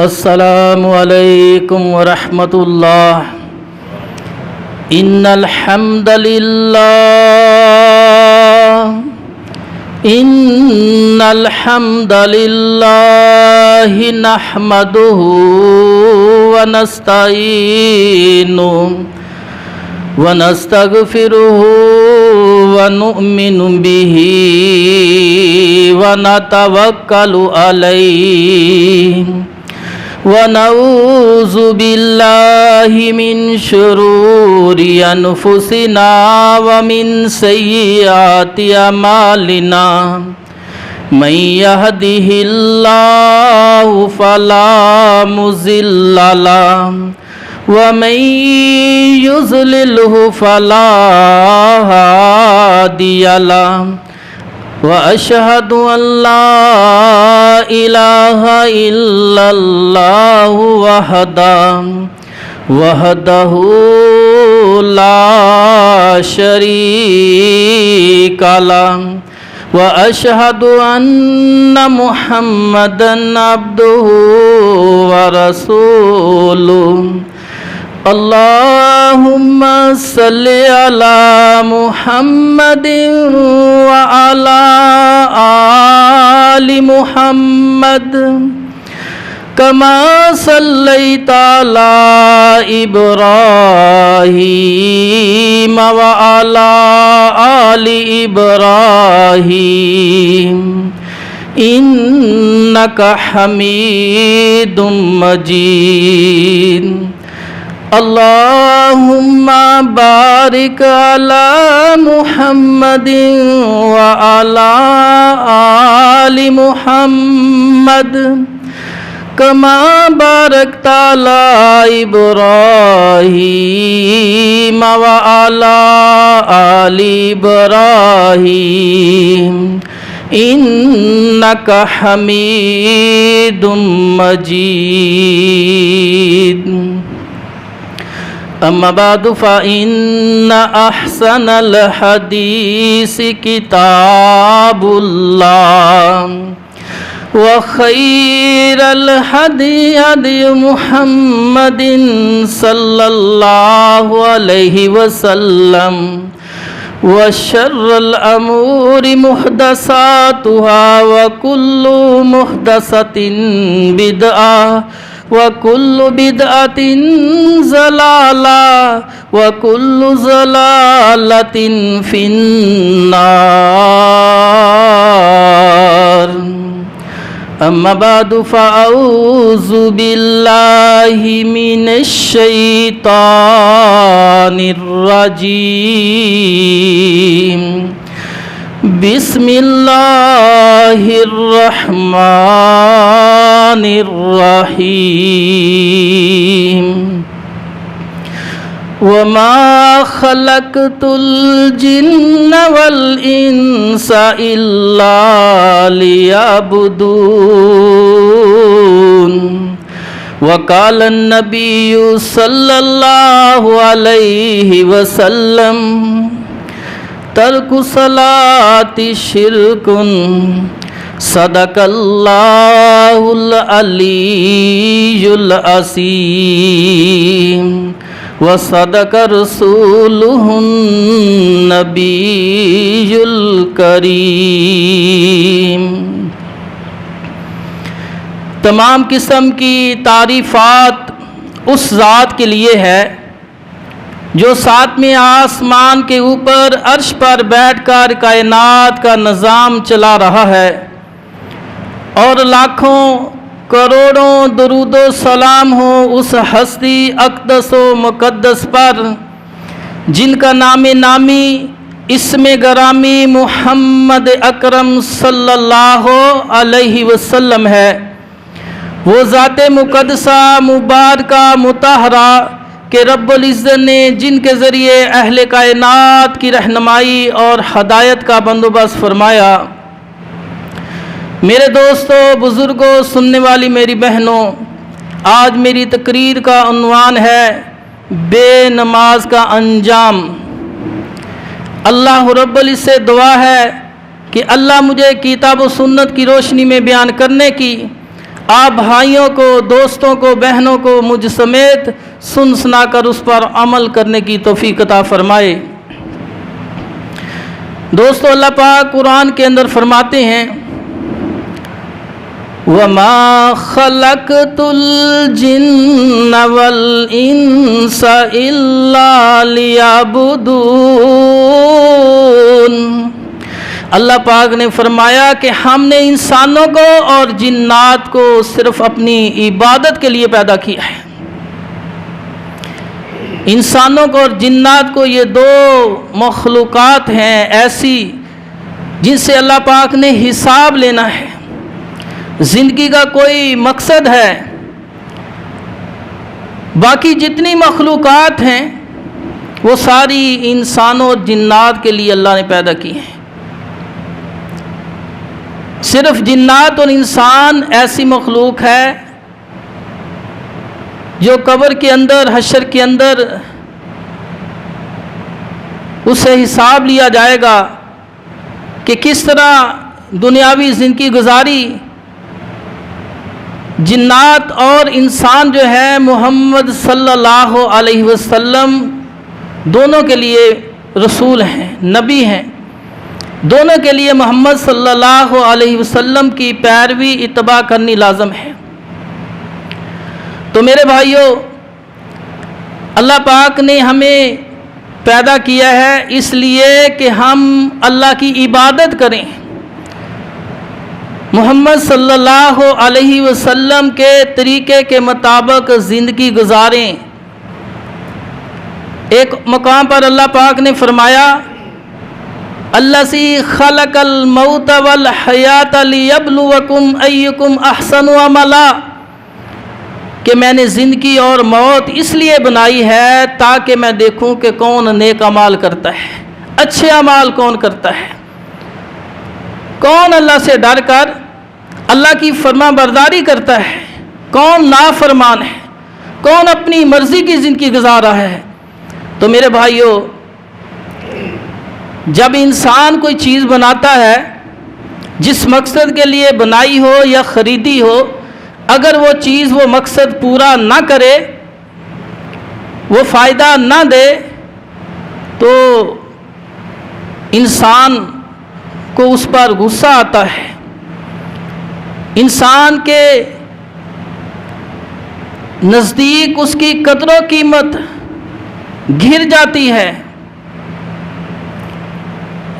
السلام علیکم ورحمۃ اللہ۔ ان الحمد للہ نحمدہ ونستعینہ ونستغفرہ ونؤمن بہ ونتوکل علیہ ونعوذ باللہ من شرور انفسنا ومن سیئات اعمالنا من یہدہ اللہ فلا مضل لہ ومن یضللہ فلا ہادی لہ وأشهد أن لا إله إلا الله وحده لا شريك له وأشهد أن محمدا عبده ورسوله اللهم صل على محمد وعلى آل محمد كما صليت على إبراهيم وعلى آل إبراهيم إنك حميد مجيد اللهم بارك على محمد وعلى آل محمد كما باركت على إبراهيم وعلى آل إبراهيم إنك حميد مجيد اما بعد فإن احسن الحديث كتاب الله وخير الهدي هدي محمد صلى الله عليه وسلم وشر الأمور محدثاتها وكل محدثة بدعة وَكُلُّ بِدْعَةٍ ضَلَالَةٍ وَكُلُّ ضَلَالَةٍ فِي النَّارِ أما بعد فأعوذ بالله من الشيطان الرجيم بسم اللہ الرحمن الرحیم وما خلقت الجن والانس الا لیعبدون وقال النبی صلی اللہ علیہ وسلم ترک صلاة شرک صدق اللہ العلی العظیم وصدق رسولہ النبی الکریم۔ تمام قسم کی تعریفات اس ذات کے لیے ہے جو ساتویں آسمان کے اوپر عرش پر بیٹھ کر کائنات کا نظام چلا رہا ہے، اور لاکھوں کروڑوں درود و سلام ہو اس ہستی اقدس و مقدس پر جن کا نام نامی اسم گرامی محمد اکرم صلی اللہ علیہ وسلم ہے۔ وہ ذات مقدسہ مبارکہ مطہرہ کہ رب العزت نے جن کے ذریعے اہل کائنات کی رہنمائی اور ہدایت کا بندوبست فرمایا۔ میرے دوستوں، بزرگوں، سننے والی میری بہنوں، آج میری تقریر کا عنوان ہے بے نماز کا انجام۔ اللہ رب العزت سے دعا ہے کہ اللہ مجھے کتاب و سنت کی روشنی میں بیان کرنے کی آپ بھائیوں کو، دوستوں کو، بہنوں کو مجھ سمیت سن سنا کر اس پر عمل کرنے کی توفیق عطا فرمائے۔ دوستو، اللہ پاک قرآن کے اندر فرماتے ہیں وَمَا خَلَقْتُ الْجِنَّ وَالْإِنسَ إِلَّا لِيَعْبُدُونَ۔ اللہ پاک نے فرمایا کہ ہم نے انسانوں کو اور جنات کو صرف اپنی عبادت کے لیے پیدا کیا ہے۔ انسانوں کو اور جنات کو یہ دو مخلوقات ہیں ایسی جن سے اللہ پاک نے حساب لینا ہے۔ زندگی کا کوئی مقصد ہے۔ باقی جتنی مخلوقات ہیں وہ ساری انسانوں اور جنات کے لیے اللہ نے پیدا کی ہیں۔ صرف جنات اور انسان ایسی مخلوق ہے جو قبر کے اندر، حشر کے اندر اس سے حساب لیا جائے گا کہ کس طرح دنیاوی زندگی گزاری۔ جنات اور انسان جو ہے محمد صلی اللہ علیہ وسلم دونوں کے لیے رسول ہیں، نبی ہیں۔ دونوں کے لیے محمد صلی اللہ علیہ وسلم کی پیروی، اتباع کرنی لازم ہے۔ تو میرے بھائیوں، اللہ پاک نے ہمیں پیدا کیا ہے اس لیے کہ ہم اللہ کی عبادت کریں، محمد صلی اللہ علیہ وسلم کے طریقے کے مطابق زندگی گزاریں۔ ایک مقام پر اللہ پاک نے فرمایا الذی خلق الموت والحیات لیبلوکم ایکم احسن عملا، کہ میں نے زندگی اور موت اس لیے بنائی ہے تاکہ میں دیکھوں کہ کون نیک اعمال کرتا ہے، اچھے اعمال کون کرتا ہے، کون اللہ سے ڈر کر اللہ کی فرما برداری کرتا ہے، کون نافرمان ہے، کون اپنی مرضی کی زندگی گزار رہا ہے۔ تو میرے بھائیوں، جب انسان کوئی چیز بناتا ہے جس مقصد کے لیے بنائی ہو یا خریدی ہو، اگر وہ چیز وہ مقصد پورا نہ کرے، وہ فائدہ نہ دے، تو انسان کو اس پر غصہ آتا ہے، انسان کے نزدیک اس کی قدر و قیمت گر جاتی ہے،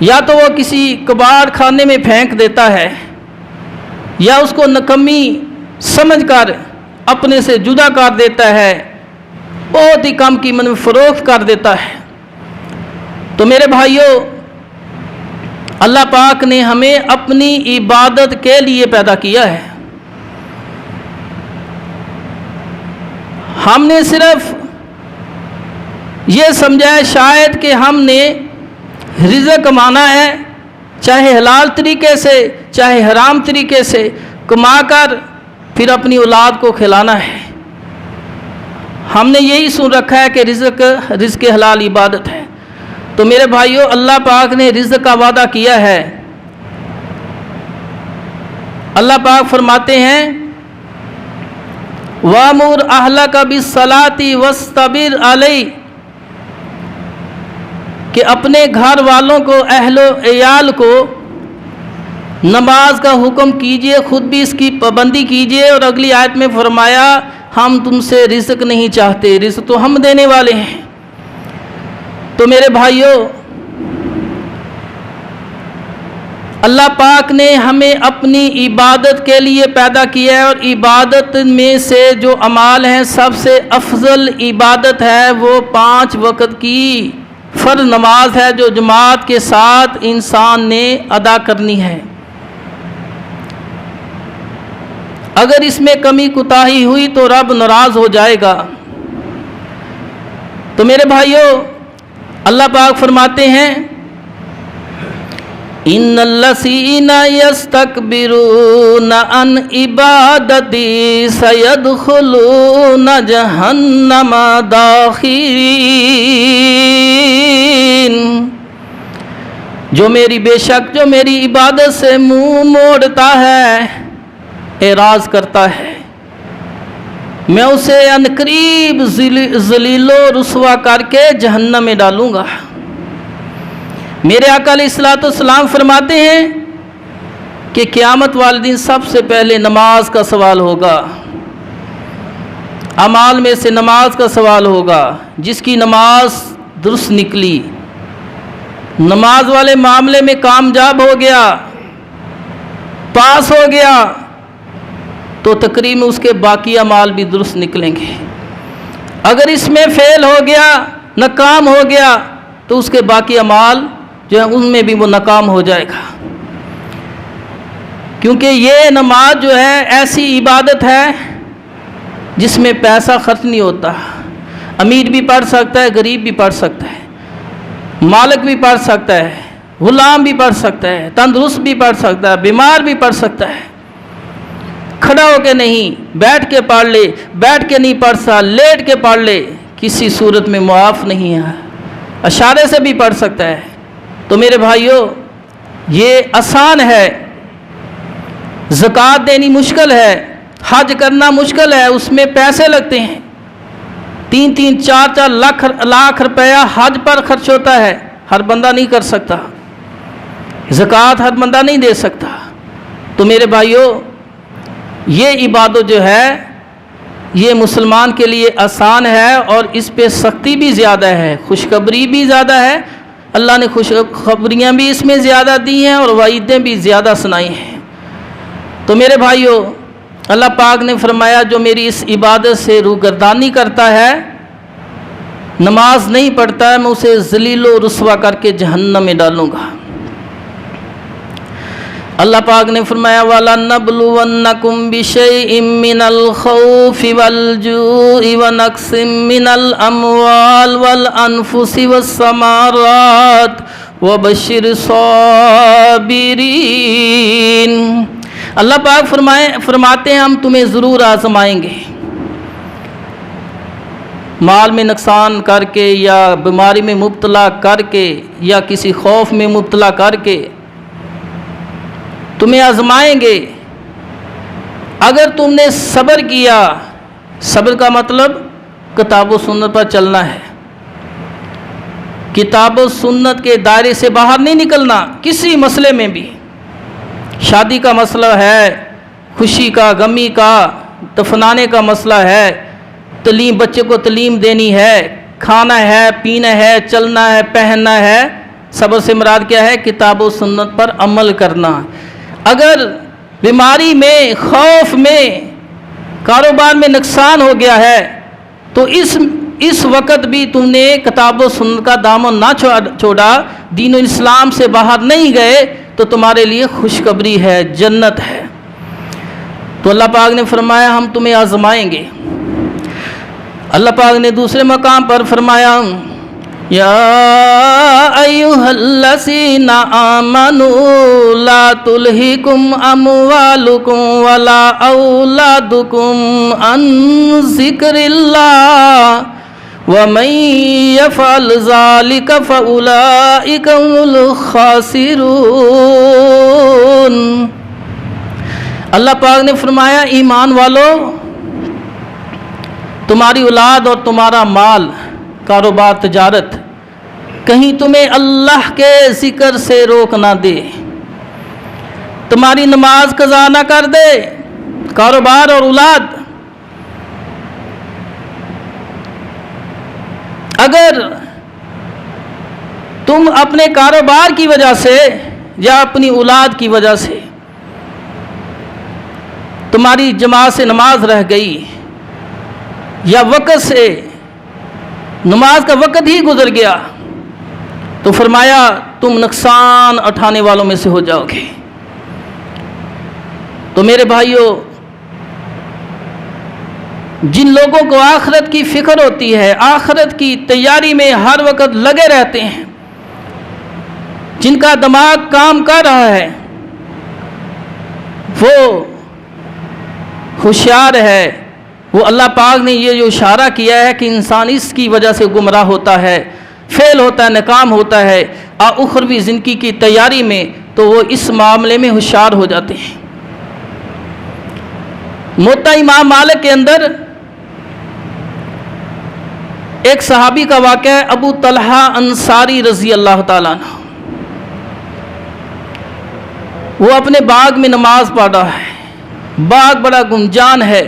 یا تو وہ کسی کباڑ خانے میں پھینک دیتا ہے یا اس کو نکمی سمجھ کر اپنے سے جدا کر دیتا ہے، بہت ہی کم قیمت میں فروخت کر دیتا ہے۔ تو میرے بھائیوں، اللہ پاک نے ہمیں اپنی عبادت کے لیے پیدا کیا ہے۔ ہم نے صرف یہ سمجھا ہے شاید کہ ہم نے رزق کمانا ہے، چاہے حلال طریقے سے چاہے حرام طریقے سے، کما کر پھر اپنی اولاد کو کھلانا ہے۔ ہم نے یہی سن رکھا ہے کہ رزق حلال عبادت ہے۔ تو میرے بھائیوں، اللہ پاک نے رزق کا وعدہ کیا ہے۔ اللہ پاک فرماتے ہیں وَأْمُرْ أَهْلَكَ بِالصَّلَاةِ وَاسْتَبِرْ عَلَيْهَا، کہ اپنے گھر والوں کو، اہل و عیال کو نماز کا حکم کیجئے، خود بھی اس کی پابندی کیجئے۔ اور اگلی آیت میں فرمایا ہم تم سے رزق نہیں چاہتے، رزق تو ہم دینے والے ہیں۔ تو میرے بھائیوں، اللہ پاک نے ہمیں اپنی عبادت کے لیے پیدا کیا ہے، اور عبادت میں سے جو اعمال ہیں سب سے افضل عبادت ہے وہ 5 وقت کی فرض نماز ہے جو جماعت کے ساتھ انسان نے ادا کرنی ہے۔ اگر اس میں کمی کوتاہی ہوئی تو رب ناراض ہو جائے گا۔ تو میرے بھائیوں، اللہ پاک فرماتے ہیں ان الذین یستکبرون عن عبادتی سیدخلون جہنم داخرین، جو میری عبادت سے منہ موڑتا ہے اعراض کرتا ہے میں اسے عنقریب ذلیل و رسوا کر کے جہنم میں ڈالوں گا۔ میرے آقا علیہ الصلوۃ والسلام فرماتے ہیں کہ قیامت والے دن سب سے پہلے نماز کا سوال ہوگا، اعمال میں سے نماز کا سوال ہوگا۔ جس کی نماز درست نکلی، نماز والے معاملے میں کامیاب ہو گیا، پاس ہو گیا، تو تقریباً اس کے باقی اعمال بھی درست نکلیں گے۔ اگر اس میں فیل ہو گیا، ناکام ہو گیا، تو اس کے باقی اعمال جو ہے ان میں بھی وہ ناکام ہو جائے گا۔ کیونکہ یہ نماز جو ہے ایسی عبادت ہے جس میں پیسہ خرچ نہیں ہوتا، امیر بھی پڑھ سکتا ہے، غریب بھی پڑھ سکتا ہے، مالک بھی پڑھ سکتا ہے، غلام بھی پڑھ سکتا ہے، تندرست بھی پڑھ سکتا ہے، بیمار بھی پڑھ سکتا ہے، کھڑا ہو کے نہیں، بیٹھ کے پڑھ لے، بیٹھ کے نہیں پڑھ سکتا، لیٹ کے پڑھ لے، کسی صورت میں معاف نہیں ہے، اشارے سے بھی پڑھ سکتا ہے۔ تو میرے بھائیوں، یہ آسان ہے، زکوٰۃ دینی مشکل ہے، حج کرنا مشکل ہے، اس میں پیسے لگتے ہیں، 3-3 4-4 لاکھ روپیہ حج پر خرچ ہوتا ہے، ہر بندہ نہیں کر سکتا، زکوٰۃ ہر بندہ نہیں دے سکتا۔ تو میرے بھائیوں، یہ عبادت جو ہے یہ مسلمان کے لیے آسان ہے، اور اس پہ سختی بھی زیادہ ہے، خوشخبری بھی زیادہ ہے، اللہ نے خوشخبریاں بھی اس میں زیادہ دی ہیں اور وعیدیں بھی زیادہ سنائی ہیں۔ تو میرے بھائیوں، اللہ پاک نے فرمایا جو میری اس عبادت سے روگردانی کرتا ہے، نماز نہیں پڑھتا ہے، میں اسے ذلیل و رسوا کر کے جہنم میں ڈالوں گا۔ اللہ پاک نے فرمایا وَلَنَبْلُوَنَّكُمْ بِشَيْءٍ مِّنَ الْخَوْفِ وَالْجُوعِ وَنَقْصٍ مِّنَ الْأَمْوَالِ وَالْأَنفُسِ وَالثَّمَرَاتِ وَبَشِّرِ الصَّابِرِينَ۔ اللہ پاک فرماتے ہیں ہم تمہیں ضرور آزمائیں گے، مال میں نقصان کر کے، یا بیماری میں مبتلا کر کے، یا کسی خوف میں مبتلا کر کے تمہیں آزمائیں گے۔ اگر تم نے صبر کیا، صبر کا مطلب کتاب و سنت پر چلنا ہے، کتاب و سنت کے دائرے سے باہر نہیں نکلنا، کسی مسئلے میں بھی، شادی کا مسئلہ ہے، خوشی کا، غمی کا، دفنانے کا مسئلہ ہے، تعلیم، بچے کو تعلیم دینی ہے، کھانا ہے، پینا ہے، چلنا ہے، پہننا ہے، صبر سے مراد کیا ہے؟ کتاب و سنت پر عمل کرنا۔ اگر بیماری میں، خوف میں، کاروبار میں نقصان ہو گیا ہے تو اس وقت بھی تم نے کتاب و سنت کا دامن نہ چھوڑا، دین و اسلام سے باہر نہیں گئے، تو تمہارے لیے خوشخبری ہے، جنت ہے۔ تو اللہ پاک نے فرمایا ہم تمہیں آزمائیں گے۔ اللہ پاک نے دوسرے مقام پر فرمایا یا ایھا الذین آمنوا لا تلہکم اموالکم ولا اولادکم عن ذکر اللہ ومن یفعل ذلک فاولئک هم الخاسرون۔ اللہ پاک نے فرمایا ایمان والو، تمہاری اولاد اور تمہارا مال، کاروبار، تجارت کہیں تمہیں اللہ کے ذکر سے روک نہ دے، تمہاری نماز قضا نہ کر دے، کاروبار اور اولاد۔ اگر تم اپنے کاروبار کی وجہ سے یا اپنی اولاد کی وجہ سے تمہاری جماعت سے نماز رہ گئی، یا وقت سے نماز کا وقت ہی گزر گیا، تو فرمایا تم نقصان اٹھانے والوں میں سے ہو جاؤ گے۔ تو میرے بھائیوں، جن لوگوں کو آخرت کی فکر ہوتی ہے، آخرت کی تیاری میں ہر وقت لگے رہتے ہیں، جن کا دماغ کام کر رہا ہے، وہ ہوشیار ہے۔ وہ اللہ پاک نے یہ جو اشارہ کیا ہے کہ انسان اس کی وجہ سے گمراہ ہوتا ہے، فیل ہوتا ہے، ناکام ہوتا ہے اخروی زندگی کی تیاری میں، تو وہ اس معاملے میں ہوشیار ہو جاتے ہیں۔ موطا امام مالک کے اندر ایک صحابی کا واقعہ ہے، ابو طلحہ انصاری رضی اللہ تعالیٰ عنہ۔ وہ اپنے باغ میں نماز پڑھ رہا ہے، باغ بڑا گنجان ہے،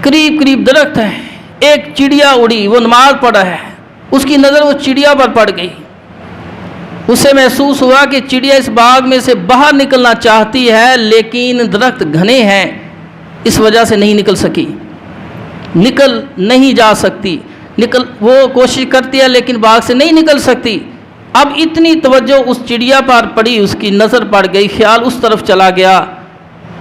قریب قریب درخت ہے، ایک چڑیا اڑی، وہ نماز پڑھ رہا ہے، اس کی نظر وہ چڑیا پر پڑ گئی۔ اسے محسوس ہوا کہ چڑیا اس باغ میں سے باہر نکلنا چاہتی ہے لیکن درخت گھنے ہیں، اس وجہ سے نہیں نکل سکی، نکل نہیں جا سکتی، وہ کوشش کرتی ہے لیکن باغ سے نہیں نکل سکتی۔ اب اتنی توجہ اس چڑیا پر پڑی، اس کی نظر پڑ گئی، خیال اس طرف چلا گیا،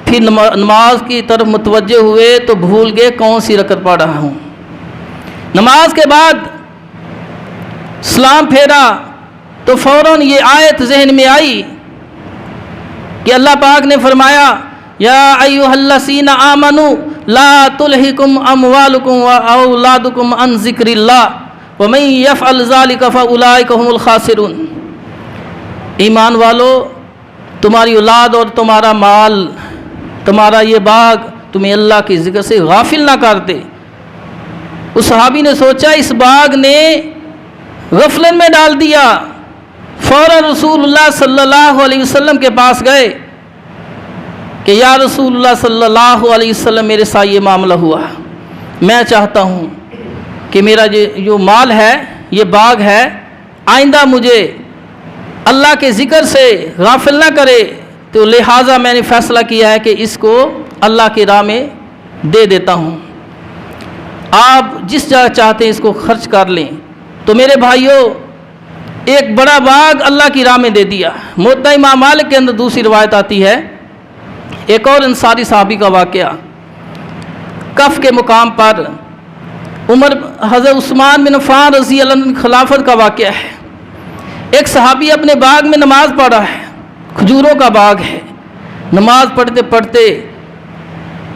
پھر نماز کی طرف متوجہ ہوئے تو بھول گئے کون سی رکعت پڑھ رہا ہوں۔ نماز کے بعد سلام پھیرا تو فوراً یہ آیت ذہن میں آئی کہ اللہ پاک نے فرمایا یا ایھا الذین آمنوا لا تلہکم اموالکم واولادکم عن ذکر اللہ ومن یفعل ذلک فاولئک هم الخاسرون۔ ایمان والو، تمہاری اولاد اور تمہارا مال، تمہارا یہ باغ تمہیں اللہ کی ذکر سے غافل نہ کر دے۔ اس صحابی نے سوچا اس باغ نے غفلت میں ڈال دیا، فوراً رسول اللہ صلی اللہ علیہ وسلم کے پاس گئے کہ یا رسول اللہ صلی اللہ علیہ وسلم، میرے ساتھ یہ معاملہ ہوا، میں چاہتا ہوں کہ میرا جو مال ہے، یہ باغ ہے، آئندہ مجھے اللہ کے ذکر سے غافل نہ کرے، تو لہٰذا میں نے فیصلہ کیا ہے کہ اس کو اللہ کی راہ میں دے دیتا ہوں، آپ جس جگہ چاہتے ہیں اس کو خرچ کر لیں۔ تو میرے بھائیوں، ایک بڑا باغ اللہ کی راہ میں دے دیا۔ موطا امام مالک کے اندر دوسری روایت آتی ہے، ایک اور انصاری صحابی کا واقعہ، کف کے مقام پر حضرت عثمان بن عفان رضی اللہ عنہ خلافت کا واقعہ ہے۔ ایک صحابی اپنے باغ میں نماز پڑھ رہا ہے، کھجوروں کا باغ ہے، نماز پڑھتے پڑھتے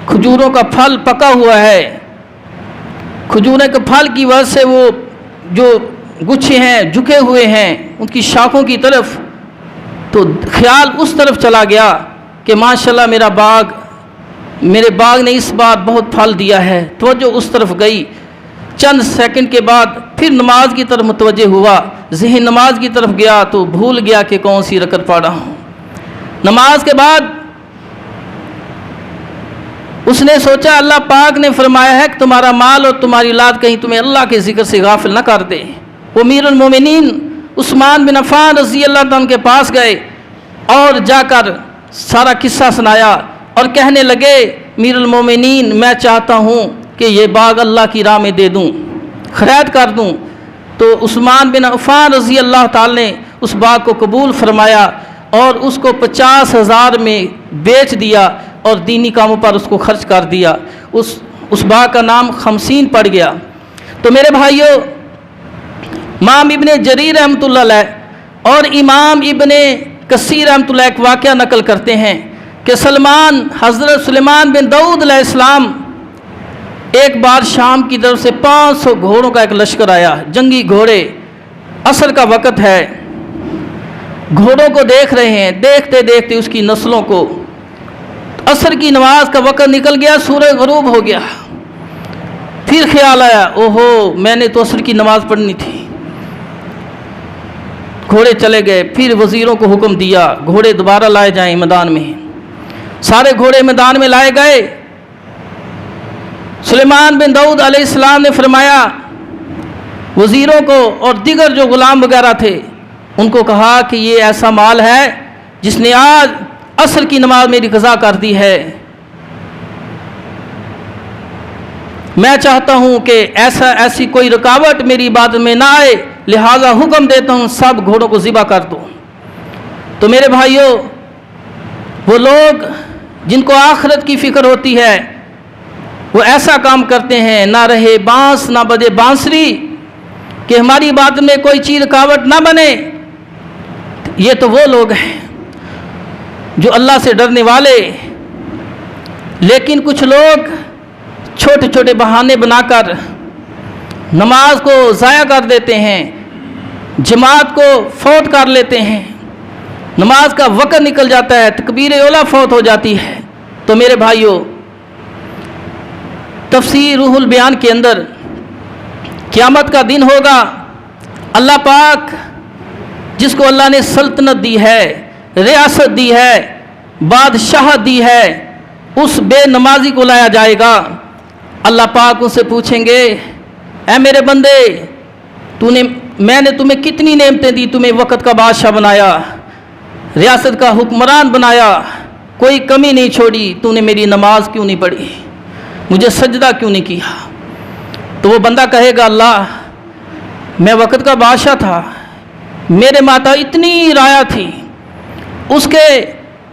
کھجوروں کا پھل پکا ہوا ہے، کھجوروں کے پھل کی وجہ سے وہ جو گچھے ہیں جھکے ہوئے ہیں ان کی شاخوں کی طرف، تو خیال اس طرف چلا گیا کہ ماشاءاللہ میرے باغ نے اس بار بہت پھل دیا ہے، توجہ اس طرف گئی۔ چند سیکنڈ کے بعد پھر نماز کی طرف متوجہ ہوا، ذہن نماز کی طرف گیا تو بھول گیا کہ کون سی رکعت پڑھ رہا ہوں۔ نماز کے بعد اس نے سوچا اللہ پاک نے فرمایا ہے کہ تمہارا مال اور تمہاری اولاد کہیں تمہیں اللہ کے ذکر سے غافل نہ کر دے۔ وہ امیر المومنین عثمان بن عفان رضی اللہ عنہ کے پاس گئے اور جا کر سارا قصہ سنایا اور کہنے لگے امیر المومنین، میں چاہتا ہوں کہ یہ باغ اللہ کی راہ میں دے دوں، خرید کر دوں۔ تو عثمان بن عفان رضی اللہ تعالی نے اس باغ کو قبول فرمایا اور اس کو 50,000 میں بیچ دیا اور دینی کاموں پر اس کو خرچ کر دیا۔ اس باغ کا نام خمسین پڑ گیا۔ تو میرے بھائیوں، امام ابن جریر رحمۃ اللہ علیہ اور امام ابن کثیر رحمۃ اللہ ایک واقعہ نقل کرتے ہیں کہ حضرت سلیمان بن داؤد علیہ السلام ایک بار شام کی طرف سے 500 گھوڑوں کا ایک لشکر آیا، جنگی گھوڑے، عصر کا وقت ہے، گھوڑوں کو دیکھ رہے ہیں، دیکھتے دیکھتے اس کی نسلوں کو عصر کی نماز کا وقت نکل گیا، سورج غروب ہو گیا۔ پھر خیال آیا اوہو میں نے تو عصر کی نماز پڑھنی تھی۔ گھوڑے چلے گئے، پھر وزیروں کو حکم دیا گھوڑے دوبارہ لائے جائیں میدان میں۔ سارے گھوڑے میدان میں لائے گئے۔ سلیمان بن داؤد علیہ السلام نے فرمایا وزیروں کو اور دیگر جو غلام وغیرہ تھے ان کو کہا کہ یہ ایسا مال ہے جس نے آج عصر کی نماز میری قضا کر دی ہے، میں چاہتا ہوں کہ ایسی کوئی رکاوٹ میری عبادت میں نہ آئے، لہٰذا حکم دیتا ہوں سب گھوڑوں کو ذبح کر دو۔ تو میرے بھائیوں، وہ لوگ جن کو آخرت کی فکر ہوتی ہے وہ ایسا کام کرتے ہیں، نہ رہے بانس نہ بجے بانسری، کہ ہماری عبادت میں کوئی چیز رکاوٹ نہ بنے۔ یہ تو وہ لوگ ہیں جو اللہ سے ڈرنے والے، لیکن کچھ لوگ چھوٹے چھوٹے بہانے بنا کر نماز کو ضائع کر دیتے ہیں، جماعت کو فوت کر لیتے ہیں، نماز کا وقت نکل جاتا ہے، تکبیر اولیٰ فوت ہو جاتی ہے، تو میرے بھائیوں، تفسیر روح البیان کے اندر قیامت کا دن ہوگا، اللہ پاک جس کو اللہ نے سلطنت دی ہے، ریاست دی ہے، بادشاہت دی ہے، اس بے نمازی کو لایا جائے گا۔ اللہ پاک ان سے پوچھیں گے، اے میرے بندے، میں نے تمہیں کتنی نعمتیں دی، تمہیں وقت کا بادشاہ بنایا، ریاست کا حکمران بنایا، کوئی کمی نہیں چھوڑی، تو نے میری نماز کیوں نہیں پڑھی، مجھے سجدہ کیوں نہیں کیا؟ تو وہ بندہ کہے گا، اللہ میں وقت کا بادشاہ تھا، میرے ماتا اتنی رایا تھی، اس کے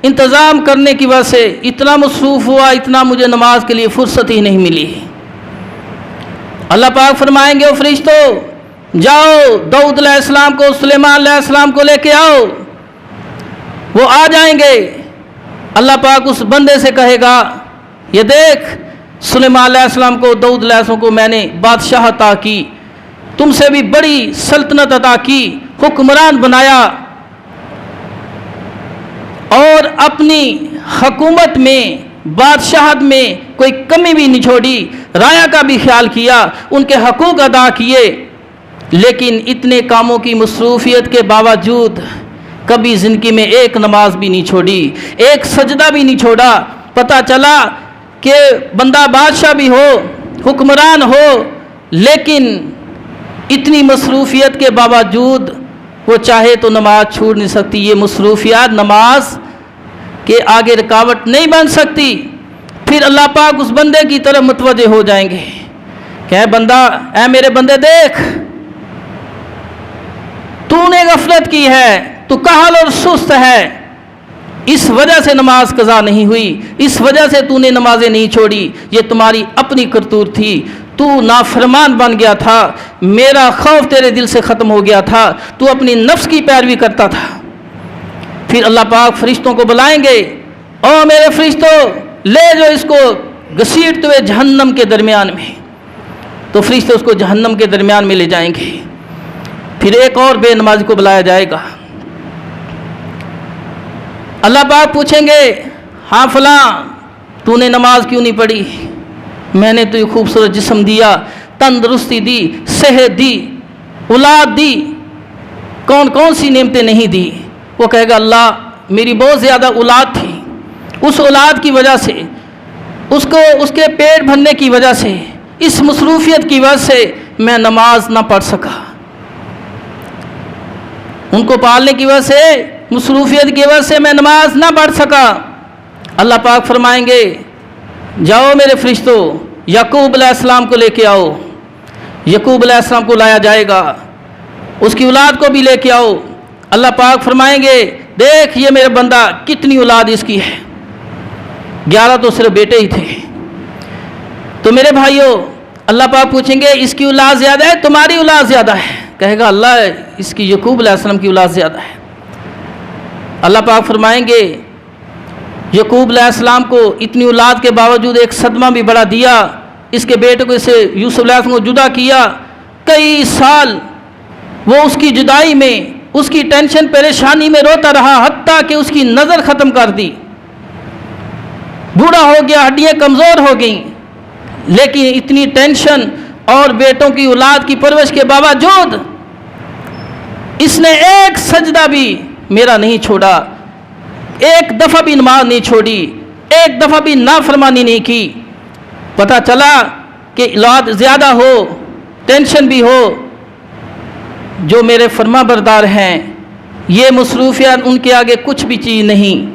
انتظام کرنے کی وجہ سے اتنا مصروف ہوا، اتنا مجھے نماز کے لیے فرصت ہی نہیں ملی۔ اللہ پاک فرمائیں گے، فرشتوں جاؤ داؤد علیہ السلام کو، سلیمان علیہ السلام کو لے کے آؤ۔ وہ آ جائیں گے، اللہ پاک اس بندے سے کہے گا، یہ دیکھ سلیمان علیہ السلام کو، داؤد علیہ السلام کو میں نے بادشاہ عطا کی، تم سے بھی بڑی سلطنت عطا کی، حکمران بنایا، اور اپنی حکومت میں، بادشاہت میں کوئی کمی بھی نہیں چھوڑی، رایا کا بھی خیال کیا، ان کے حقوق ادا کیے، لیکن اتنے کاموں کی مصروفیت کے باوجود کبھی زندگی میں ایک نماز بھی نہیں چھوڑی، ایک سجدہ بھی نہیں چھوڑا۔ پتہ چلا کہ بندہ بادشاہ بھی ہو، حکمران ہو، لیکن اتنی مصروفیت کے باوجود وہ چاہے تو نماز چھوڑ نہیں سکتی۔ یہ مصروفیات نماز کے آگے رکاوٹ نہیں بن سکتی۔ پھر اللہ پاک اس بندے کی طرف متوجہ ہو جائیں گے کہ اے بندہ، اے میرے بندے، دیکھ تو نے غفلت کی ہے، تو کاہل اور سست ہے، اس وجہ سے نماز قضا نہیں ہوئی، اس وجہ سے تو نے نمازیں نہیں چھوڑی، یہ تمہاری اپنی کرتوت تھی، تو نافرمان بن گیا تھا، میرا خوف تیرے دل سے ختم ہو گیا تھا، تو اپنی نفس کی پیروی کرتا تھا۔ پھر اللہ پاک فرشتوں کو بلائیں گے، او میرے فرشتوں، لے جو اس کو گھسیٹتے ہوئے جہنم کے درمیان میں۔ تو فرشتے اس کو جہنم کے درمیان میں لے جائیں گے۔ پھر ایک اور بے نمازی کو بلایا جائے گا، اللہ پاک پوچھیں گے، ہاں فلاں، تو نے نماز کیوں نہیں پڑھی؟ میں نے تجھے خوبصورت جسم دیا، تندرستی دی، صحت دی، اولاد دی، کون کون سی نعمتیں نہیں دی؟ وہ کہے گا، اللہ میری بہت زیادہ اولاد تھی، اس اولاد کی وجہ سے، اس کے پیٹ بھرنے کی وجہ سے، اس مصروفیت کی وجہ سے میں نماز نہ پڑھ سکا، ان کو پالنے کی وجہ سے، مصروفیت کی وجہ سے میں نماز نہ پڑھ سکا۔ اللہ پاک فرمائیں گے، جاؤ میرے فرشتوں، یعقوب علیہ السلام کو لے کے آؤ۔ یعقوب علیہ السلام کو لایا جائے گا، اس کی اولاد کو بھی لے کے آؤ۔ اللہ پاک فرمائیں گے، دیکھ یہ میرا بندہ کتنی اولاد اس کی ہے، 11 تو صرف بیٹے ہی تھے۔ تو میرے بھائیوں، اللہ پاک پوچھیں گے، اس کی اولاد زیادہ ہے، تمہاری اولاد زیادہ ہے؟ کہے گا، اللہ اس کی یعقوب علیہ السلام کی اولاد زیادہ ہے۔ اللہ پاک فرمائیں گے، یعقوب علیہ السلام کو اتنی اولاد کے باوجود ایک صدمہ بھی بڑا دیا، اس کے بیٹے کو اسے یوسف علیہ السلام کو جدا کیا، کئی سال وہ اس کی جدائی میں، اس کی ٹینشن پریشانی میں روتا رہا، حتیٰ کہ اس کی نظر ختم کر دی، بوڑھا ہو گیا، ہڈیاں کمزور ہو گئیں، لیکن اتنی ٹینشن اور بیٹوں کی اولاد کی پرورش کے باوجود اس نے ایک سجدہ بھی میرا نہیں چھوڑا، ایک دفعہ بھی نماز نہیں چھوڑی، ایک دفعہ بھی نافرمانی نہیں کی۔ پتہ چلا کہ اولاد زیادہ ہو، ٹینشن بھی ہو، جو میرے فرما بردار ہیں، یہ مصروفیات ان کے آگے کچھ بھی چیز نہیں۔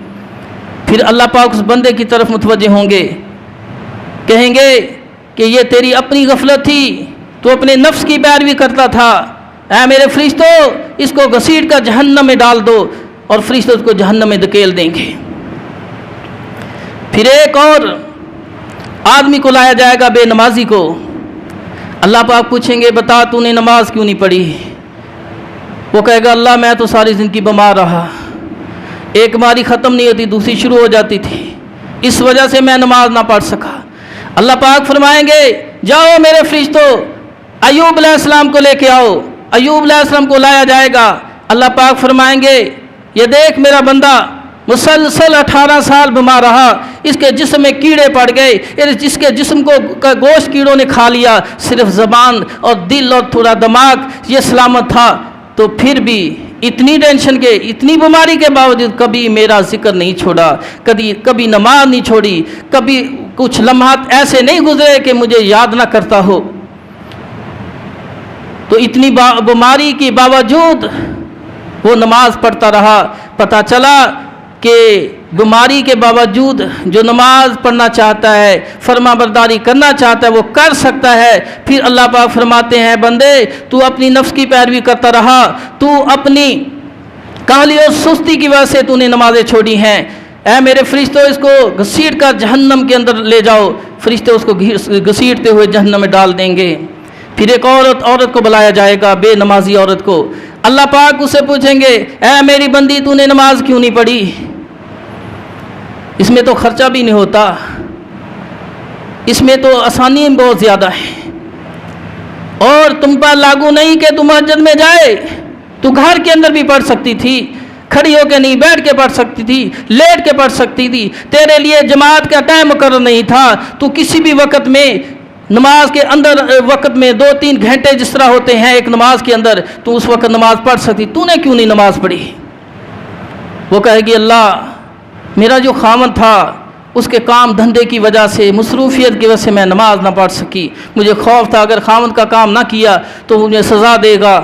پھر اللہ پاک اس بندے کی طرف متوجہ ہوں گے، کہیں گے کہ یہ تیری اپنی غفلت تھی، تو اپنے نفس کی پیروی کرتا تھا، اے میرے فرشتوں اس کو گھسیٹ کر جہنم میں ڈال دو، اور فرشتے اس کو جہنم میں دھکیل دیں گے۔ پھر ایک اور آدمی کو لایا جائے گا، بے نمازی کو۔ اللہ پاک پوچھیں گے، بتا تو نے نماز کیوں نہیں پڑھی؟ وہ کہے گا، اللہ میں تو ساری زندگی بیمار رہا، ایک بیماری ختم نہیں ہوتی، دوسری شروع ہو جاتی تھی، اس وجہ سے میں نماز نہ پڑھ سکا۔ اللہ پاک فرمائیں گے، جاؤ میرے فرشتوں، ایوب علیہ السلام کو لے کے آؤ۔ ایوب علیہ السلام کو لایا جائے گا، اللہ پاک فرمائیں گے، یہ دیکھ میرا بندہ مسلسل 18 سال بیمار رہا، اس کے جسم میں کیڑے پڑ گئے، اس کے جسم کا گوشت کیڑوں نے کھا لیا، صرف زبان اور دل اور تھوڑا دماغ یہ سلامت تھا، تو پھر بھی اتنی ٹینشن کے، اتنی بیماری کے باوجود کبھی میرا ذکر نہیں چھوڑا، کبھی نماز نہیں چھوڑی، کبھی کچھ لمحات ایسے نہیں گزرے کہ مجھے یاد نہ کرتا ہو۔ تو اتنی بیماری کے باوجود وہ نماز پڑھتا رہا۔ پتہ چلا کہ بیماری کے باوجود جو نماز پڑھنا چاہتا ہے، فرما برداری کرنا چاہتا ہے، وہ کر سکتا ہے۔ پھر اللہ پاک فرماتے ہیں بندے تو اپنی نفس کی پیروی کرتا رہا، تو اپنی کاہلی اور سستی کی وجہ سے تو نے نمازیں چھوڑی ہیں، اے میرے فرشتوں اس کو گھسیٹ کر جہنم کے اندر لے جاؤ۔ فرشتے اس کو گھسیٹتے ہوئے جہنم میں ڈال دیں گے۔ پھر ایک عورت کو بلایا جائے گا، بے نمازی عورت کو۔ اللہ پاک اسے پوچھیں گے اے میری بندی تو نے نماز کیوں نہیں پڑھی؟ اس میں تو خرچہ بھی نہیں ہوتا، اس میں تو آسانی بہت زیادہ ہے، اور تم پر لاگو نہیں کہ تم مسجد میں جائے، تو گھر کے اندر بھی پڑھ سکتی تھی، کھڑی ہو کے نہیں بیٹھ کے پڑھ سکتی تھی، لیٹ کے پڑھ سکتی تھی، تیرے لیے جماعت کا ٹائم مقرر نہیں تھا، تو کسی بھی وقت میں نماز کے اندر وقت میں 2-3 گھنٹے جس طرح ہوتے ہیں ایک نماز کے اندر، تو اس وقت نماز پڑھ سکتی، تو نے کیوں نہیں نماز پڑھی؟ وہ کہے گی اللہ میرا جو خاوند تھا اس کے کام دھندے کی وجہ سے، مصروفیت کی وجہ سے میں نماز نہ پڑھ سکی، مجھے خوف تھا اگر خاوند کا کام نہ کیا تو مجھے سزا دے گا۔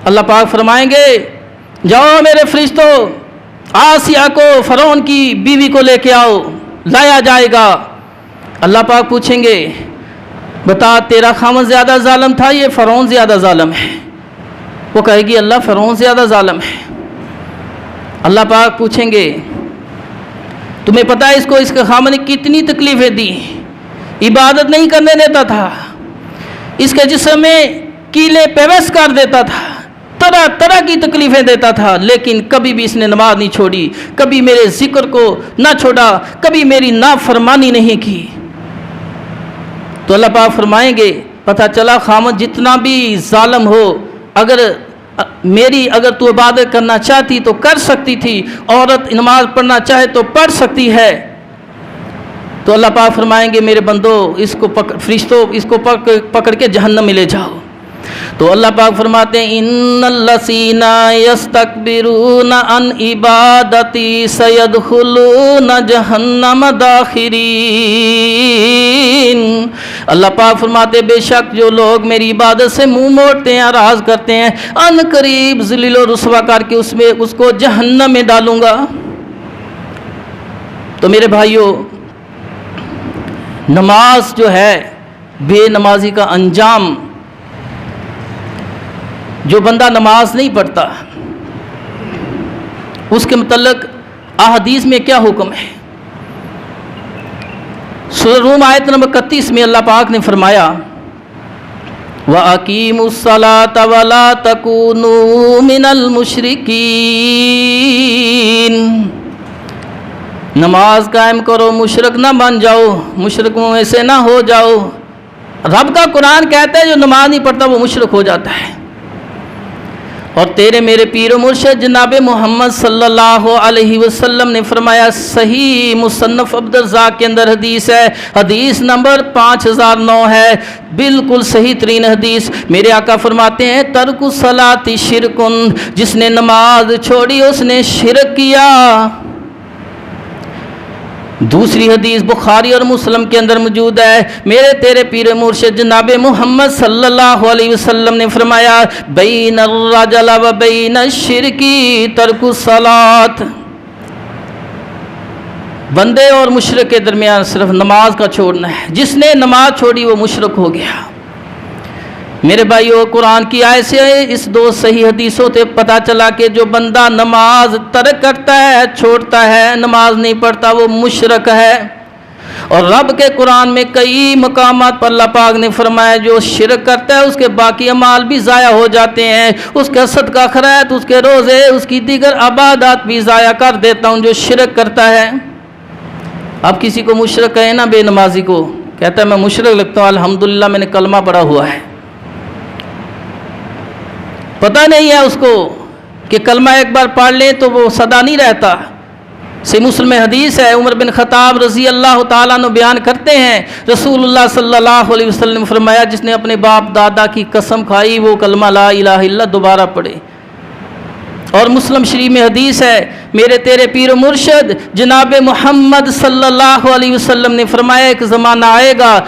اللہ پاک فرمائیں گے جاؤ میرے فرشتوں، آسیہ کو فرعون کی بیوی کو لے کے آؤ، لایا جائے گا۔ اللہ پاک پوچھیں گے بتا تیرا خاوند زیادہ ظالم تھا یہ فرعون زیادہ ظالم ہے؟ وہ کہے گی اللہ فرعون زیادہ ظالم ہے۔ اللہ پاک پوچھیں گے تمہیں پتہ ہے اس کے خاوند نے کتنی تکلیفیں دی، عبادت نہیں کرنے دیتا تھا، اس کے جسم میں کیلے پیوست کر دیتا تھا، طرح طرح کی تکلیفیں دیتا تھا، لیکن کبھی بھی اس نے نماز نہیں چھوڑی، کبھی میرے ذکر کو نہ چھوڑا، کبھی میری نافرمانی نہیں کی۔ تو اللہ پاک فرمائیں گے پتہ چلا خاوند جتنا بھی ظالم ہو، اگر تو عبادت کرنا چاہتی تو کر سکتی تھی، عورت نماز پڑھنا چاہے تو پڑھ سکتی ہے۔ تو اللہ پاک فرمائیں گے میرے بندو فرشتوں اس کو پکڑ کے جہنم میں لے جاؤ۔ تو اللہ پاک فرماتے ہیں ان الذین یستکبرون عن عبادتی سیدخلون جہنم داخرین۔ اللہ پاک فرماتے بے شک جو لوگ میری عبادت سے منہ موڑتے ہیں، اعراض کرتے ہیں، ان قریب ذلیل و رسوا کر کے اس کو جہنم میں ڈالوں گا۔ تو میرے بھائیوں نماز جو ہے، بے نمازی کا انجام، جو بندہ نماز نہیں پڑھتا اس کے متعلق احادیث میں کیا حکم ہے؟ سورہ روم آیت نمبر 31 میں اللہ پاک نے فرمایا وَأَقِيمُوا الصَّلَاةَ وَلَا تَكُونُوا مِنَ الْمُشْرِكِينَ۔ نماز قائم کرو، مشرک نہ بن جاؤ، مشرکوں میں سے نہ ہو جاؤ۔ رب کا قرآن کہتا ہے جو نماز نہیں پڑھتا وہ مشرک ہو جاتا ہے۔ اور تیرے میرے پیر و مرشد جناب محمد صلی اللہ علیہ وسلم نے فرمایا، صحیح مصنف عبدالرزاق کے اندر حدیث ہے، حدیث نمبر 5009 ہے، بالکل صحیح ترین حدیث۔ میرے آقا فرماتے ہیں ترک الصلاۃ شرکن، جس نے نماز چھوڑی اس نے شرک کیا۔ دوسری حدیث بخاری اور مسلم کے اندر موجود ہے، میرے تیرے پیر مرشد جناب محمد صلی اللہ علیہ وسلم نے فرمایا بین الرجل و بین الشرک ترک الصلاۃ، بندے اور مشرک کے درمیان صرف نماز کا چھوڑنا ہے، جس نے نماز چھوڑی وہ مشرک ہو گیا۔ میرے بھائیو قرآن کی آیت سے اس دو صحیح حدیثوں سے پتہ چلا کہ جو بندہ نماز ترک کرتا ہے، چھوڑتا ہے، نماز نہیں پڑھتا وہ مشرک ہے۔ اور رب کے قرآن میں کئی مقامات پر اللہ پاک نے فرمایا جو شرک کرتا ہے اس کے باقی اعمال بھی ضائع ہو جاتے ہیں، اس کا صدقہ خیرات، اس کے روزے، اس کی دیگر عبادات بھی ضائع کر دیتا ہوں جو شرک کرتا ہے۔ اب کسی کو مشرک کہے نا، بے نمازی کو، کہتا ہے میں مشرک لگتا ہوں، الحمدللہ میں نے کلمہ پڑھا ہوا ہے، پتہ نہیں ہے اس کو کہ کلمہ ایک بار پڑھ لیں تو وہ سدا نہیں رہتا، سے مسلم حدیث ہے، عمر بن خطاب رضی اللہ تعالیٰ عنہ بیان کرتے ہیں رسول اللہ صلی اللہ علیہ وسلم نے فرمایا جس نے اپنے باپ دادا کی قسم کھائی وہ کلمہ لا الہ الا اللہ دوبارہ پڑھے۔ اور مسلم شریف میں حدیث ہے میرے تیرے پیر و مرشد جناب محمد صلی اللہ علیہ وسلم نے فرمایا ایک زمانہ آئے گا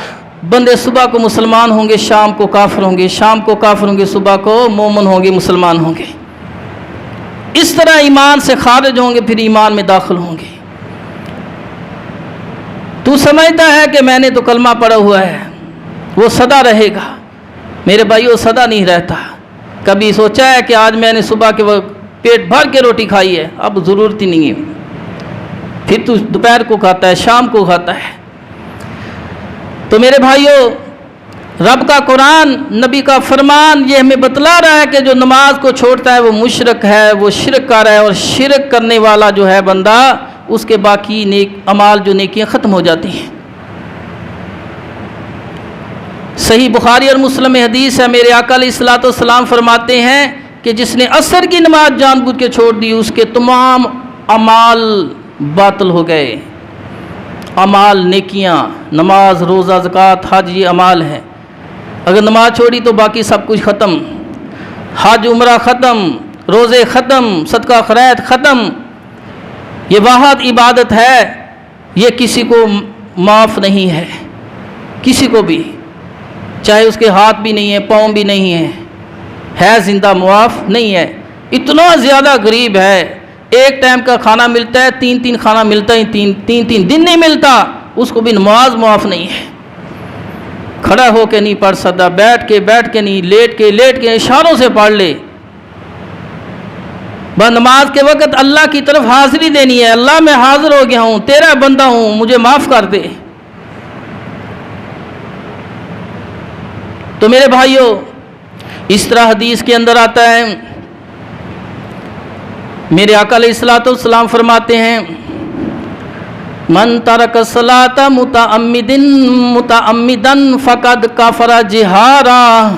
بندے صبح کو مسلمان ہوں گے، شام کو کافر ہوں گے، شام کو کافر ہوں گے، صبح کو مومن ہوں گے، مسلمان ہوں گے۔ اس طرح ایمان سے خارج ہوں گے پھر ایمان میں داخل ہوں گے۔ تو سمجھتا ہے کہ میں نے تو کلمہ پڑھا ہوا ہے وہ سدا رہے گا، میرے بھائی وہ سدا نہیں رہتا۔ کبھی سوچا ہے کہ آج میں نے صبح کے وقت پیٹ بھر کے روٹی کھائی ہے، اب ضرورت ہی نہیں ہے، پھر تو دوپہر کو کھاتا ہے، شام کو کھاتا ہے۔ تو میرے بھائیوں رب کا قرآن نبی کا فرمان یہ ہمیں بتلا رہا ہے کہ جو نماز کو چھوڑتا ہے وہ مشرک ہے، وہ شرک کر رہا ہے، اور شرک کرنے والا جو ہے بندہ اس کے باقی نیک اعمال جو نیکیاں ختم ہو جاتی ہیں۔ صحیح بخاری اور مسلم میں حدیث ہے میرے آقا علیہ الصلوۃ والسلام فرماتے ہیں کہ جس نے عصر کی نماز جان بوجھ کے چھوڑ دی اس کے تمام اعمال باطل ہو گئے۔ اعمال نیکیاں نماز روزہ زکوٰۃ حج یہ اعمال ہیں، اگر نماز چھوڑی تو باقی سب کچھ ختم، حج عمرہ ختم، روزے ختم، صدقہ خیرات ختم۔ یہ واحد عبادت ہے، یہ کسی کو معاف نہیں ہے، کسی کو بھی، چاہے اس کے ہاتھ بھی نہیں ہے پاؤں بھی نہیں ہے زندہ معاف نہیں ہے۔ اتنا زیادہ غریب ہے، ایک ٹائم کا کھانا ملتا ہے، تین کھانا ملتا ہی تین دن نہیں ملتا، اس کو بھی نماز معاف نہیں ہے۔ کھڑا ہو کے نہیں پڑھ سکتا، بیٹھ کے نہیں، لیٹ کے اشاروں سے پڑھ لے۔ بس نماز کے وقت اللہ کی طرف حاضری دینی ہے، اللہ میں حاضر ہو گیا ہوں، تیرا بندہ ہوں، مجھے معاف کر دے۔ تو میرے بھائیوں اس طرح حدیث کے اندر آتا ہے میرے آقا علیہ الصلوۃ والسلام فرماتے ہیں من ترک الصلاۃ متعمدا فقد کفر جہارا،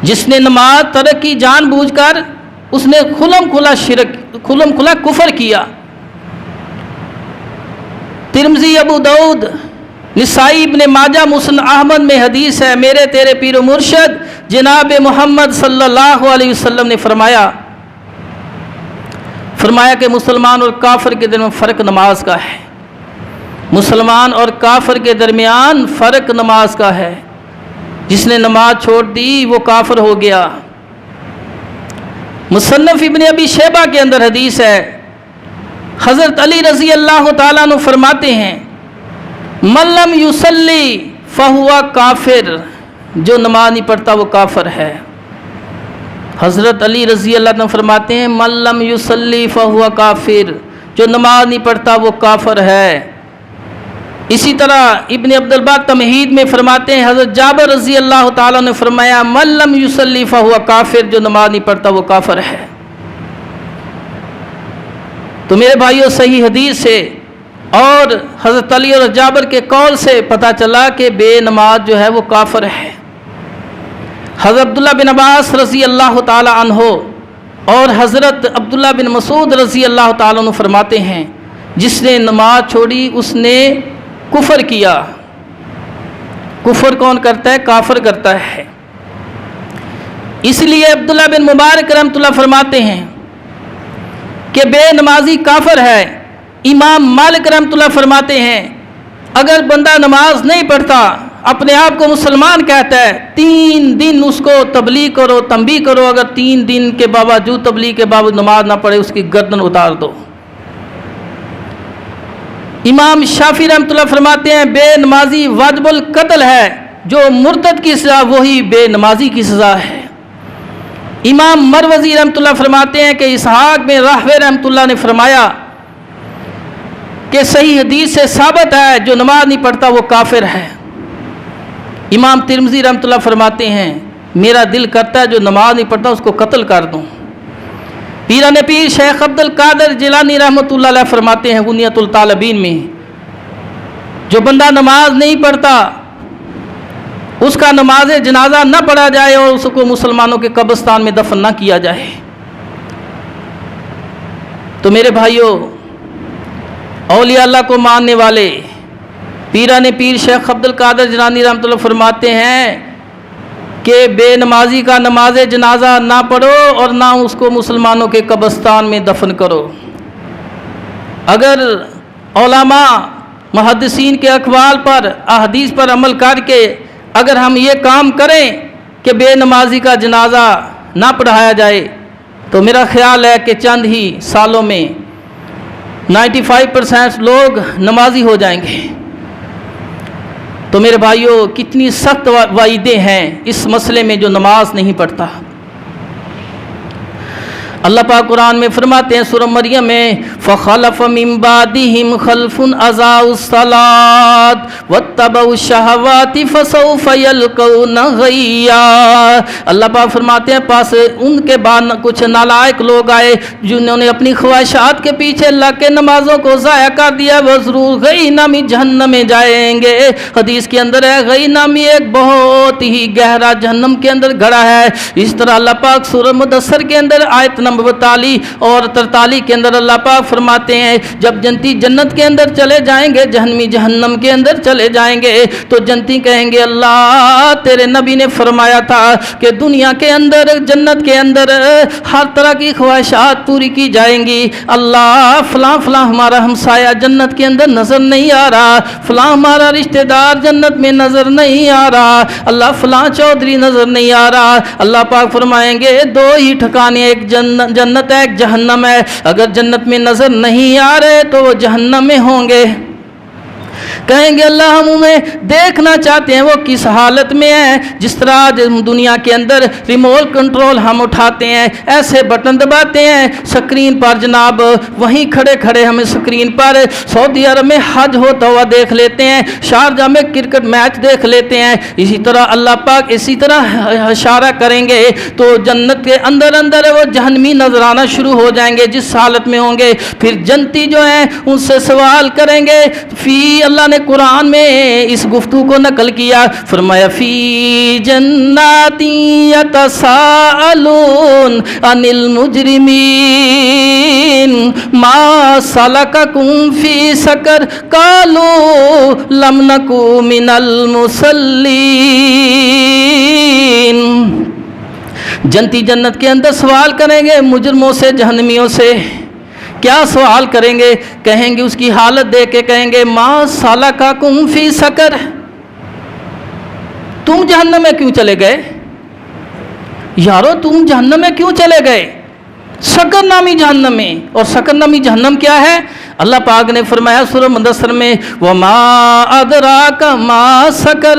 جس نے نماز ترک کی جان بوجھ کر اس نے کھلم کھلا کفر کیا۔ ترمذی، ابو داؤد، نسائی، ابن ماجہ، مسند احمد میں حدیث ہے میرے تیرے پیر و مرشد جناب محمد صلی اللہ علیہ وسلم نے فرمایا کہ مسلمان اور کافر کے درمیان فرق نماز کا ہے، مسلمان اور کافر کے درمیان فرق نماز کا ہے، جس نے نماز چھوڑ دی وہ کافر ہو گیا۔ مصنف ابن ابی شیبہ کے اندر حدیث ہے حضرت علی رضی اللہ تعالیٰ عنہ فرماتے ہیں من لم یصلی فہو کافر، جو نماز نہیں پڑھتا وہ کافر ہے۔ حضرت علی رضی اللہ عنہ فرماتے ہیں من لم یصلی فہو کافر، جو نماز نہیں پڑھتا وہ کافر ہے۔ اسی طرح ابن عبد البر تمہید میں فرماتے ہیں حضرت جابر رضی اللہ تعالیٰ نے فرمایا من لم یصلی فہو کافر، جو نماز نہیں پڑھتا وہ کافر ہے۔ تو میرے بھائیوں صحیح حدیث سے اور حضرت علی اور جابر کے قول سے پتہ چلا کہ بے نماز جو ہے وہ کافر ہے۔ حضرت عبداللہ بن عباس رضی اللہ تعالی عنہ اور حضرت عبداللہ بن مسعود رضی اللہ تعالیٰ عنہ فرماتے ہیں جس نے نماز چھوڑی اس نے کفر کیا۔ کفر کون کرتا ہے؟ کافر کرتا ہے۔ اس لیے عبداللہ بن مبارک رحمۃ اللہ فرماتے ہیں کہ بے نمازی کافر ہے۔ امام مالک رحمۃ اللہ فرماتے ہیں اگر بندہ نماز نہیں پڑھتا اپنے آپ کو مسلمان کہتا ہے 3 دن اس کو تبلیغ کرو تنبیہ کرو، اگر 3 دن کے باوجود تبلیغ کے باوجود نماز نہ پڑھے اس کی گردن اتار دو۔ امام شافعی رحمۃ اللہ فرماتے ہیں بے نمازی واجب القتل ہے، جو مرتد کی سزا وہی بے نمازی کی سزا ہے۔ امام مروزی رحمۃ اللہ فرماتے ہیں کہ اسحاق بن راہوے رحمۃ اللہ نے فرمایا کہ صحیح حدیث سے ثابت ہے جو نماز نہیں پڑھتا وہ کافر ہے۔ امام ترمذی رحمۃ اللہ فرماتے ہیں میرا دل کرتا ہے جو نماز نہیں پڑھتا اس کو قتل کر دوں۔ پیران پیر شیخ عبد القادر جیلانی رحمۃ اللہ علیہ فرماتے ہیں غنیۃ الطالبین میں جو بندہ نماز نہیں پڑھتا اس کا نماز جنازہ نہ پڑھا جائے اور اس کو مسلمانوں کے قبرستان میں دفن نہ کیا جائے۔ تو میرے بھائیوں اولیاء اللہ کو ماننے والے پیران پیر شیخ عبد القادر جیلانی رحمۃ اللہ فرماتے ہیں کہ بے نمازی کا نماز جنازہ نہ پڑھو اور نہ اس کو مسلمانوں کے قبرستان میں دفن کرو۔ اگر علماء محدثین کے اقوال پر احادیث پر عمل کر کے اگر ہم یہ کام کریں کہ بے نمازی کا جنازہ نہ پڑھایا جائے تو میرا خیال ہے کہ چند ہی سالوں میں 95% لوگ نمازی ہو جائیں گے۔ تو میرے بھائیوں کتنی سخت وعیدیں ہیں اس مسئلے میں جو نماز نہیں پڑھتا۔ اللہ پاک قرآن میں فرماتے ہیں سورہ مریم میں فَخَلَفَ مِن بَعْدِهِمْ خَلْفٌ أَضَاعُوا الصَّلَاةَ وَاتَّبَعُوا الشَّهَوَاتِ فَسَوْفَ يَلْقَوْنَ غَيًّا۔ اللہ پاک فرماتے ہیں پاس ان کے بعد کچھ نالائق لوگ آئے جنہوں نے اپنی خواہشات کے پیچھے اللہ کے نمازوں کو ضائع کر دیا، وہ ضرور غی نامی جہنم میں جائیں گے۔ حدیث کے اندر ہے غی نامی ایک بہت ہی گہرا جہنم کے اندر گڑھا ہے۔ اس طرح اللہ پاک سورہ مدثر کے اندر آیت نمبر 42 اور 43 کے اندر اللہ پاک فرماتے ہیں جب جنتی جنت کے اندر چلے جائیں گے، جہنمی جہنم کے اندر چلے جائیں گے تو جنتی کہیں گے اللہ تیرے نبی نے فرمایا تھا کہ دنیا کے اندر جنت کے اندر ہر طرح کی خواہشات پوری کی جائیں گی، اللہ فلاں فلاں ہمارا ہمسایہ جنت کے اندر نظر نہیں آ رہا، فلاں ہمارا رشتہ دار جنت میں نظر نہیں آ رہا، اللہ فلاں چودھری نظر نہیں آ رہا۔ اللہ پاک فرمائیں گے دو ہی ٹھکانے، ایک جنت ہے ایک جہنم ہے، اگر جنت میں نظر نہیں آ رہے تو وہ جہنم میں ہوں گے۔ کہیں گے اللہ ہم انہیں دیکھنا چاہتے ہیں وہ کس حالت میں ہیں، جس طرح دنیا کے اندر ریموٹ کنٹرول ہم اٹھاتے ہیں، ایسے بٹن دباتے ہیں سکرین پر، جناب وہیں کھڑے کھڑے ہمیں سکرین پر سعودی عرب میں حج ہوتا ہوا دیکھ لیتے ہیں، شارجہ میں کرکٹ میچ دیکھ لیتے ہیں۔ اسی طرح اللہ پاک اسی طرح اشارہ کریں گے تو جنت کے اندر اندر وہ جہنمی نظر آنا شروع ہو جائیں گے جس حالت میں ہوں گے۔ پھر جنتی جو ہیں ان سے سوال کریں گے، فی اللہ نے قرآن میں اس گفتگو کو نقل کیا، فرمایا فی جنات یتساءلون عن المجرمین ما سلککم فی سقر قالوا لم نک من المصلین۔ جنتی جنت کے اندر سوال کریں گے مجرموں سے، جہنمیوں سے۔ کیا سوال کریں گے؟ کہیں گے اس کی حالت دیکھ کے کہیں گے ما سلککم فی سقر، تم جہنم میں کیوں چلے گئے؟ یارو تم جہنم میں کیوں چلے گئے؟ سقر نامی جہنم میں۔ اور سقر نامی جہنم کیا ہے؟ اللہ پاک نے فرمایا سورہ مدثر میں وما ادراک ما سقر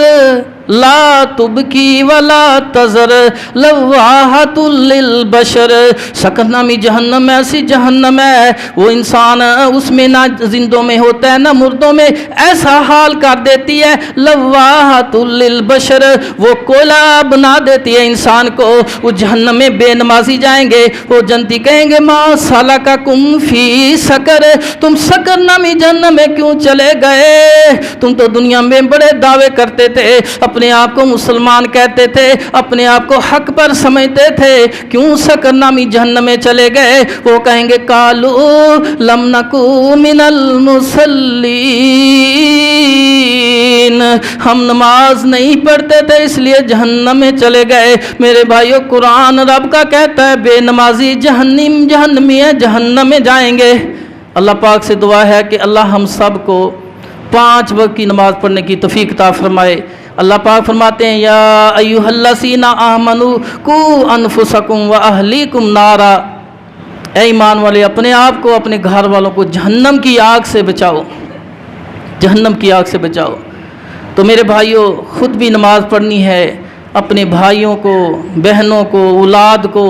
لا تبکی ولا تذر لواحۃ للبشر۔ سقر نامی جہنم ایسی جہنم ہے وہ انسان اس میں نہ زندوں میں ہوتا ہے نہ مردوں میں، ایسا حال کر دیتی ہے لواحۃ للبشر، وہ کوئلہ بنا دیتی ہے انسان کو۔ وہ جہنم میں بے نمازی جائیں گے، وہ جنتی کہیں گے ما سلککم فی سقر، تم سقر نامی جہنم میں کیوں چلے گئے؟ تم تو دنیا میں بڑے دعوے کرتے تھے، اپنے آپ کو مسلمان کہتے تھے، اپنے آپ کو حق پر سمجھتے تھے، کیوں سقر نامی جہنم میں چلے گئے؟ وہ کہیں گے قالوا لم نکو من المصلین، ہم نماز نہیں پڑھتے تھے اس لیے جہنم میں چلے گئے۔ میرے بھائیو قرآن رب کا کہتا ہے بے نمازی جہنمی ہے، جہنم میں جائیں گے۔ اللہ پاک سے دعا ہے کہ اللہ ہم سب کو 5 وقت کی نماز پڑھنے کی توفیق عطا فرمائے۔ اللہ پاک فرماتے ہیں یا ایھا الذین آمنوا قوا انفسکم واہلیکم نارا، اے ایمان والے اپنے آپ کو اپنے گھر والوں کو جہنم کی آگ سے بچاؤ، جہنم کی آگ سے بچاؤ۔ تو میرے بھائیوں خود بھی نماز پڑھنی ہے، اپنے بھائیوں کو، بہنوں کو، اولاد کو،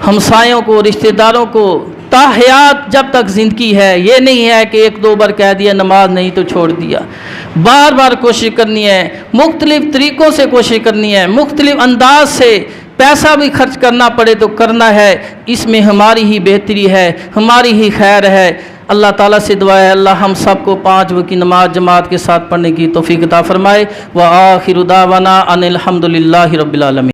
ہمسایوں کو، رشتہ داروں کو تاحیات جب تک زندگی ہے، یہ نہیں ہے کہ 1-2 بار کہہ دیا نماز نہیں تو چھوڑ دیا، بار بار کوشش کرنی ہے، مختلف طریقوں سے کوشش کرنی ہے، مختلف انداز سے پیسہ بھی خرچ کرنا پڑے تو کرنا ہے، اس میں ہماری ہی بہتری ہے، ہماری ہی خیر ہے۔ اللہ تعالیٰ سے دعا ہے اللہ ہم سب کو 5 وقت کی نماز جماعت کے ساتھ پڑھنے کی توفیق عطا فرمائے۔ وآخر دعوانا ان الحمد للہ رب العالمین۔